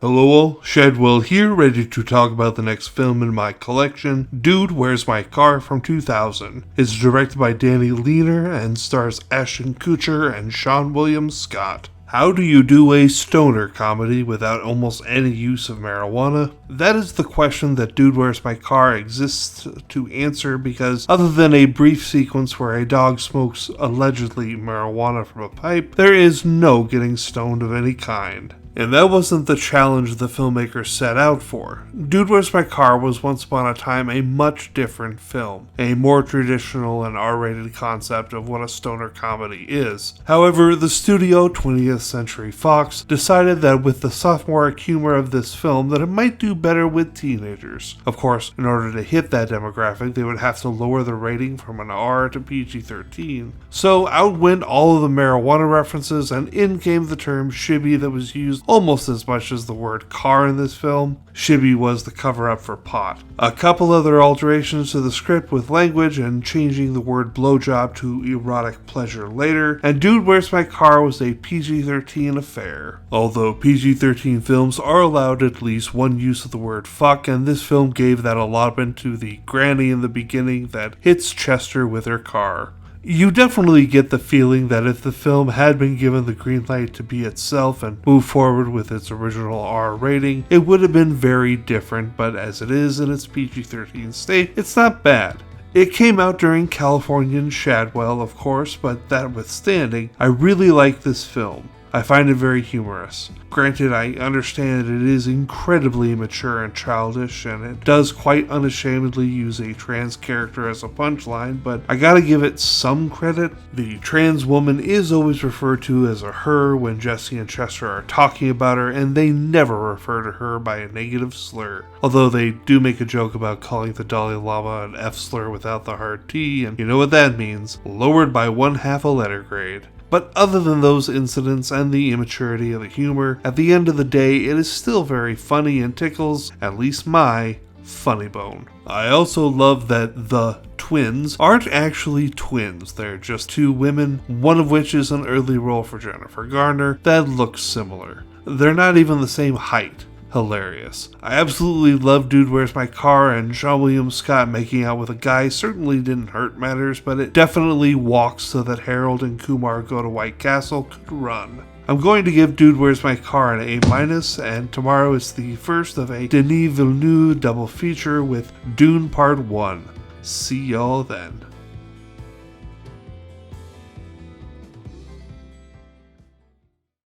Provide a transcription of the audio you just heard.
Hello all, Shadwell here, ready to talk about the next film in my collection, Dude, Where's My Car from 2000. It's directed by Danny Leaner and stars Ashton Kutcher and Seann William Scott. How do you do a stoner comedy without almost any use of marijuana? That is the question that Dude, Where's My Car exists to answer, because other than a brief sequence where a dog smokes allegedly marijuana from a pipe, there is no getting stoned of any kind. And that wasn't the challenge the filmmakers set out for. Dude, Where's My Car was once upon a time a much different film, a more traditional and R-rated concept of what a stoner comedy is. However, the studio, 20th Century Fox, decided that with the sophomoric humor of this film that it might do better with teenagers. Of course, in order to hit that demographic, they would have to lower the rating from an R to PG-13. So out went all of the marijuana references, and in came the term shibby that was used almost as much as the word car in this film. Shibby was the cover-up for pot. A couple other alterations to the script with language and changing the word blowjob to erotic pleasure later, and Dude, Where's My Car was a PG-13 affair. Although PG-13 films are allowed at least one use of the word fuck, and this film gave that allotment to the granny in the beginning that hits Chester with her car. You definitely get the feeling that if the film had been given the green light to be itself and move forward with its original R rating, it would have been very different, but as it is in its PG-13 state, it's not bad. It came out during Californian Shadwell, of course, but that withstanding, I really like this film. I find it very humorous. Granted, I understand it is incredibly immature and childish, and it does quite unashamedly use a trans character as a punchline, but I gotta give it some credit. The trans woman is always referred to as a her when Jesse and Chester are talking about her, and they never refer to her by a negative slur. Although they do make a joke about calling the Dalai Lama an F slur without the hard T, and you know what that means, lowered by 1/2 a letter grade. But other than those incidents and the immaturity of the humor, at the end of the day, it is still very funny and tickles at least my funny bone. I also love that the twins aren't actually twins. They're just two women, one of which is an early role for Jennifer Garner that looks similar. They're not even the same height. Hilarious. I absolutely love Dude, Where's My Car, and Seann William Scott making out with a guy certainly didn't hurt matters, but it definitely walks so that Harold and Kumar Go to White Castle could run. I'm going to give Dude, Where's My Car an A-, and tomorrow is the first of a Denis Villeneuve double feature with Dune Part 1. See y'all then.